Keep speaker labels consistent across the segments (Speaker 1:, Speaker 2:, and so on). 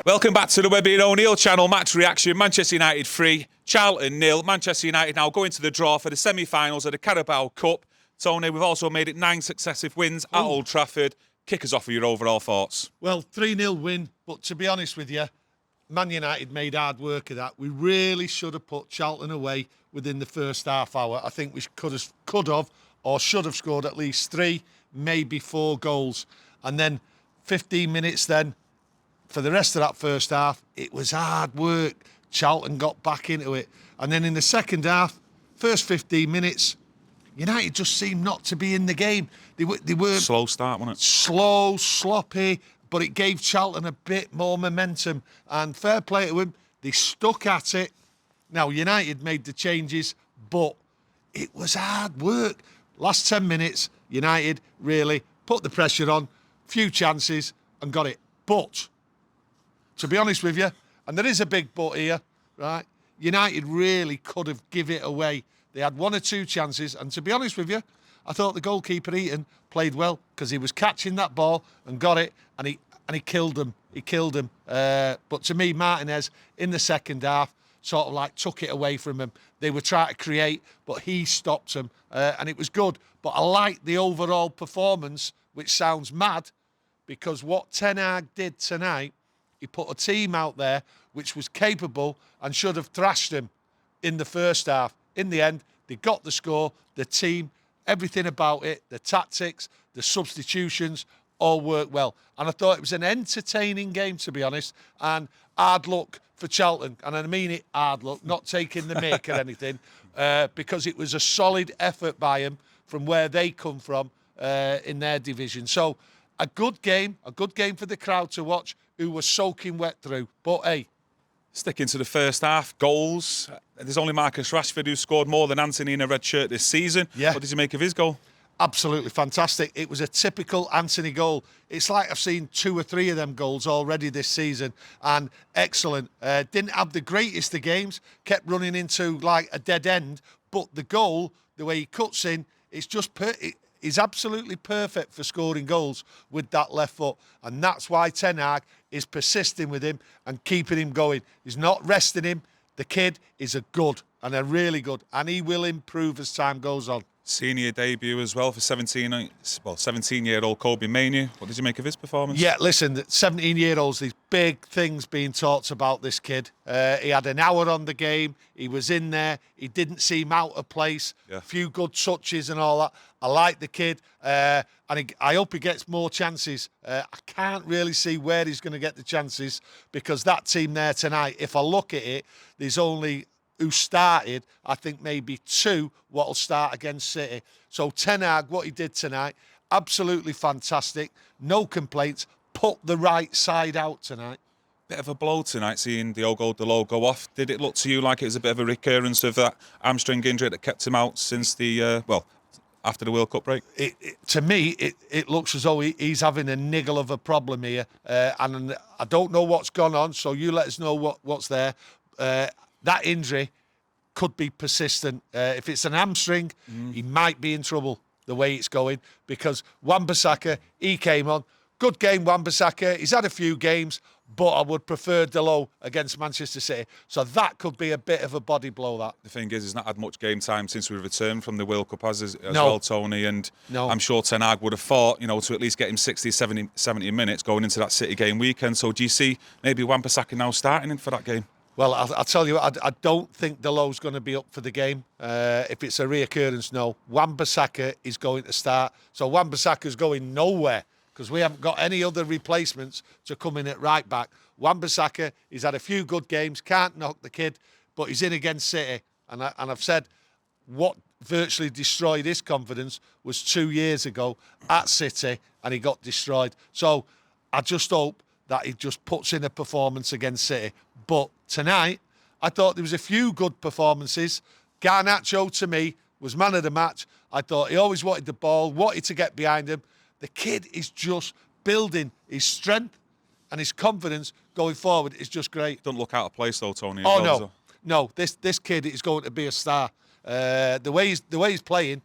Speaker 1: Welcome back to the Webby O'Neill channel. Match reaction. Manchester United 3, Charlton 0. Manchester United now going to the draw for the semi-finals of the Carabao Cup. Tony, we've also made it 9 successive wins at Old Trafford. Kick us off with your overall thoughts.
Speaker 2: Well, 3-0 win, but to be honest with you, Man United made hard work of that. We really should have put Charlton away within the first half hour. I think we could have or should have scored at least 3, maybe 4 goals. And then 15 minutes then, for the rest of that first half, it was hard work. Charlton got back into it. And then in the second half, first 15 minutes, United just seemed not to be in the game. They were
Speaker 1: slow start, wasn't it?
Speaker 2: Slow, sloppy, but it gave Charlton a bit more momentum. And fair play to them, they stuck at it. Now, United made the changes, but it was hard work. Last 10 minutes, United really put the pressure on, few chances, and got it. But to be honest with you, and there is a big but here, right? United really could have given it away. They had 1 or 2 chances, and to be honest with you, I thought the goalkeeper Eaton played well because he was catching that ball and got it, and he killed them. He killed them. But to me, Martinez in the second half sort of like took it away from him. They were trying to create, but he stopped them, and it was good. But I like the overall performance, which sounds mad, because what Ten Hag did tonight, he put a team out there which was capable and should have thrashed him in the first half. In the end, they got the score, the team, everything about it, the tactics, the substitutions, all worked well. And I thought it was an entertaining game, to be honest, and hard luck for Charlton. And I mean it hard luck, not taking the mick or anything, because it was a solid effort by them from where they come from in their division. So a good game for the crowd to watch, who were soaking wet through. But hey,
Speaker 1: sticking to the first half, goals. There's only Marcus Rashford who scored more than Antony in a red shirt this season.
Speaker 2: Yeah.
Speaker 1: What did you make of his goal?
Speaker 2: Absolutely fantastic. It was a typical Antony goal. It's like I've seen 2 or 3 of them goals already this season, and excellent. Didn't have the greatest of games, kept running into like a dead end, but the goal, the way he cuts in, it's just he's absolutely perfect for scoring goals with that left foot, and that's why Ten Hag is persisting with him and keeping him going. He's not resting him. The kid is a really good, and he will improve as time goes on.
Speaker 1: Senior debut as well for 17-year-old Colby Mania. What did you make of his performance?
Speaker 2: Yeah, listen, 17-year-olds, these big things being talked about this kid. He had an hour on the game. He was in there. He didn't seem out of place.
Speaker 1: Yeah.
Speaker 2: A few good touches and all that. I like the kid, and I hope he gets more chances. I can't really see where he's going to get the chances, because that team there tonight, if I look at it, there's only who started, I think maybe 2 what will start against City. So Ten Hag, what he did tonight, absolutely fantastic. No complaints. Put the right side out tonight.
Speaker 1: Bit of a blow tonight, seeing Diogo Dalot go off. Did it look to you like it was a bit of a recurrence of that hamstring injury that kept him out since the, after the World Cup break?
Speaker 2: To me, it looks as though he's having a niggle of a problem here. And I don't know what's gone on, so you let us know what's there. That injury could be persistent. If it's an hamstring, he might be in trouble the way it's going, because Wan-Bissaka, he came on. Good game, Wan-Bissaka. He's had a few games, but I would prefer Dalot against Manchester City. So that could be a bit of a body blow, that.
Speaker 1: The thing is, he's not had much game time since we returned from the World Cup as
Speaker 2: No.
Speaker 1: well, Tony. And
Speaker 2: No.
Speaker 1: I'm sure Ten Hag would have thought, to at least get him 60, 70 minutes going into that City game weekend. So do you see maybe Wan-Bissaka now starting in for that game?
Speaker 2: Well, I'll tell you, I don't think Dalot's going to be up for the game. If it's a reoccurrence, no. Wan-Bissaka is going to start. So Wan-Bissaka's going nowhere, because we haven't got any other replacements to come in at right back. Wan-Bissaka, he's had a few good games, can't knock the kid, but he's in against City. And I've said what virtually destroyed his confidence was 2 years ago at City, and he got destroyed. So I just hope that he just puts in a performance against City. But tonight, I thought there was a few good performances. Garnacho, to me, was man of the match. I thought he always wanted the ball, wanted to get behind him. The kid is just building his strength, and his confidence going forward is just great.
Speaker 1: Doesn't look out of place though, Tony.
Speaker 2: No. This kid is going to be a star. The way he's playing,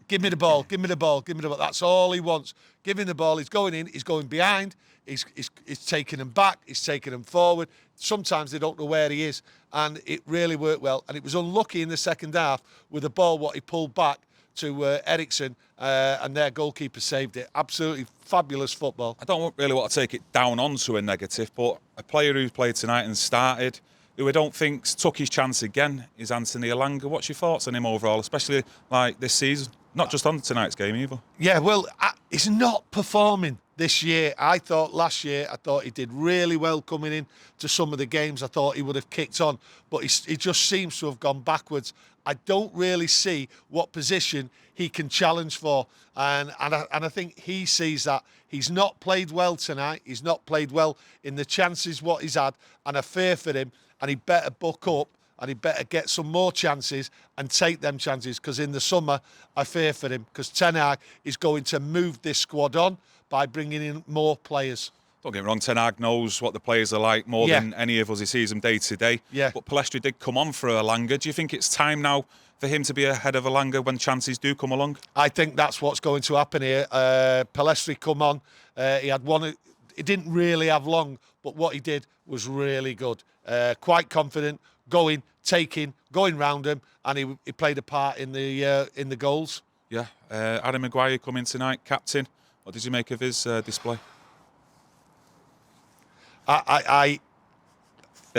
Speaker 2: give me the ball, give me the ball, give me the ball. That's all he wants. Give him the ball. He's going in. He's going behind. He's taking them back. He's taking them forward. Sometimes they don't know where he is, and it really worked well. And it was unlucky in the second half with the ball what he pulled back to Eriksen, and their goalkeeper saved it. Absolutely fabulous football.
Speaker 1: I don't really want to take it down onto a negative, but a player who's played tonight and started, who I don't think's took his chance again, is Antony. What's your thoughts on him overall, especially like this season? Not just on tonight's game either.
Speaker 2: Yeah, well, he's not performing this year. I thought last year, he did really well coming in to some of the games. I thought he would have kicked on, but he just seems to have gone backwards. I don't really see what position he can challenge for, and I think he sees that. He's not played well tonight. He's not played well in the chances what he's had, and I fear for him, and he better buck up, and he better get some more chances and take them chances, because in the summer, I fear for him, because Ten Hag is going to move this squad on by bringing in more players.
Speaker 1: Don't get me wrong, Ten Hag knows what the players are like more than any of us. He sees them day to day.
Speaker 2: Yeah.
Speaker 1: But Pellistri did come on for Elanga. Do you think it's time now for him to be ahead of Elanga when chances do come along?
Speaker 2: I think that's what's going to happen here. Pellistri come on. He had one. He didn't really have long, but what he did was really good. Quite confident, going round him, and he played a part in the goals.
Speaker 1: Yeah. Harry Maguire coming tonight, captain. What did you make of his display?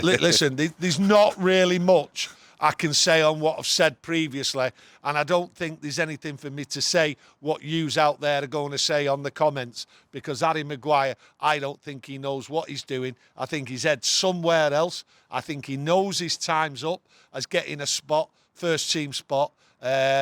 Speaker 2: Listen, there's not really much I can say on what I've said previously, and I don't think there's anything for me to say what yous out there are going to say on the comments, because Harry Maguire, I don't think he knows what he's doing. I think his head's somewhere else. I think he knows his time's up as getting a spot, first team spot.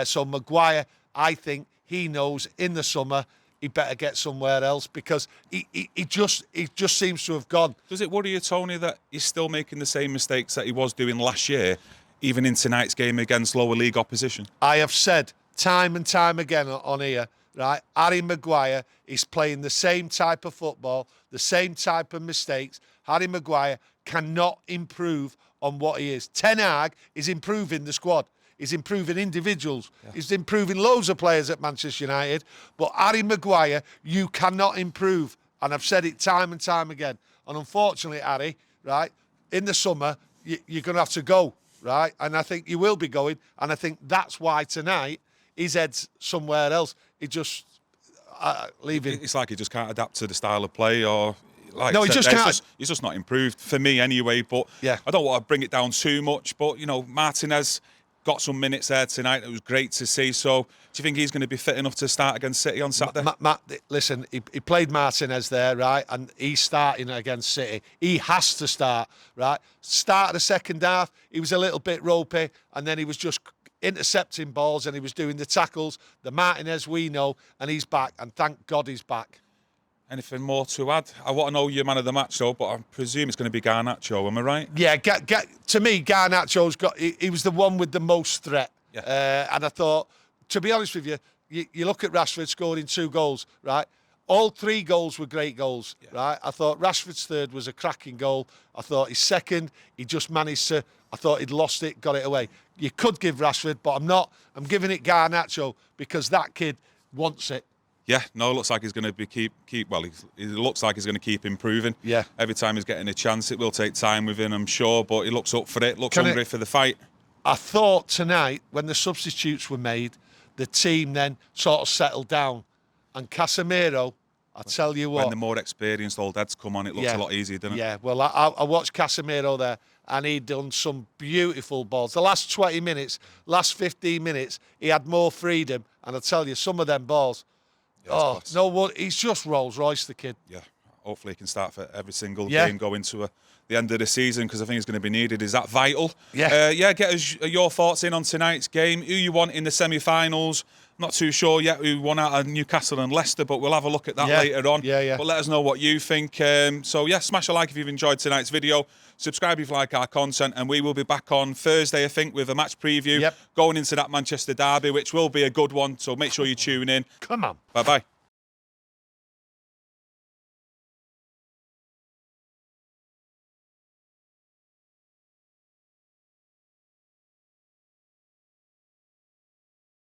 Speaker 2: So Maguire, I think he knows in the summer he better get somewhere else, because he just seems to have gone.
Speaker 1: Does it worry you, Tony, that he's still making the same mistakes that he was doing last year, even in tonight's game against lower league opposition?
Speaker 2: I have said time and time again on here, right? Harry Maguire is playing the same type of football, the same type of mistakes. Harry Maguire cannot improve on what he is. Ten Hag is improving the squad. He's improving individuals. Yeah. He's improving loads of players at Manchester United. But Harry Maguire, you cannot improve. And I've said it time and time again. And unfortunately, Harry, right, in the summer, you're going to have to go, right? And I think you will be going. And I think that's why tonight his head's somewhere else. He just leave him.
Speaker 1: It's like he just can't adapt to the style of play, or...
Speaker 2: No, he just can't.
Speaker 1: He's just not improved, for me anyway. But
Speaker 2: yeah.
Speaker 1: I don't want to bring it down too much. But, you know, Martinez got some minutes there tonight. It was great to see. So do you think he's going to be fit enough to start against City on Saturday?
Speaker 2: Listen, he played Martinez there, right? And he's starting against City. He has to start, right? Start of the second half, he was a little bit ropey, and then he was just intercepting balls, and he was doing the tackles. The Martinez we know, and he's back, and thank God he's back.
Speaker 1: Anything more to add? I want to know your man of the match, though, but I presume it's going to be Garnacho. Am I right?
Speaker 2: Yeah, to me, Garnacho's got. He was the one with the most threat.
Speaker 1: Yeah.
Speaker 2: And I thought, to be honest with you, you look at Rashford scoring 2 goals, right? All 3 goals were great goals, right? I thought Rashford's third was a cracking goal. I thought his second, he just managed to. I thought he'd lost it, got it away. You could give Rashford, but I'm not. I'm giving it Garnacho, because that kid wants it.
Speaker 1: Yeah, no, it looks like he's going to be keep. Well, he looks like he's going to keep improving.
Speaker 2: Yeah.
Speaker 1: Every time he's getting a chance, it will take time with him, I'm sure, but he looks up for it. Looks hungry for the fight.
Speaker 2: I thought tonight, when the substitutes were made, the team then sort of settled down, and Casimiro, I tell you what,
Speaker 1: when the more experienced old heads come on, it looks a lot easier, doesn't it?
Speaker 2: Yeah. Well, I watched Casimiro there, and he'd done some beautiful balls. The last 20 minutes, last 15 minutes, he had more freedom, and I tell you, some of them balls. Oh, no, he's just Rolls Royce, the kid.
Speaker 1: Yeah, hopefully he can start for every single game going to the end of the season, because I think it's going to be needed. Is that vital?
Speaker 2: Yeah.
Speaker 1: Get us your thoughts in on tonight's game. Who you want in the semi-finals? Not too sure yet who won out of Newcastle and Leicester, but we'll have a look at that later on.
Speaker 2: Yeah.
Speaker 1: But let us know what you think. Smash a like if you've enjoyed tonight's video. Subscribe if you like our content, and we will be back on Thursday, I think, with a match preview going into that Manchester derby, which will be a good one. So make sure you tune in.
Speaker 2: Come on.
Speaker 1: Bye-bye.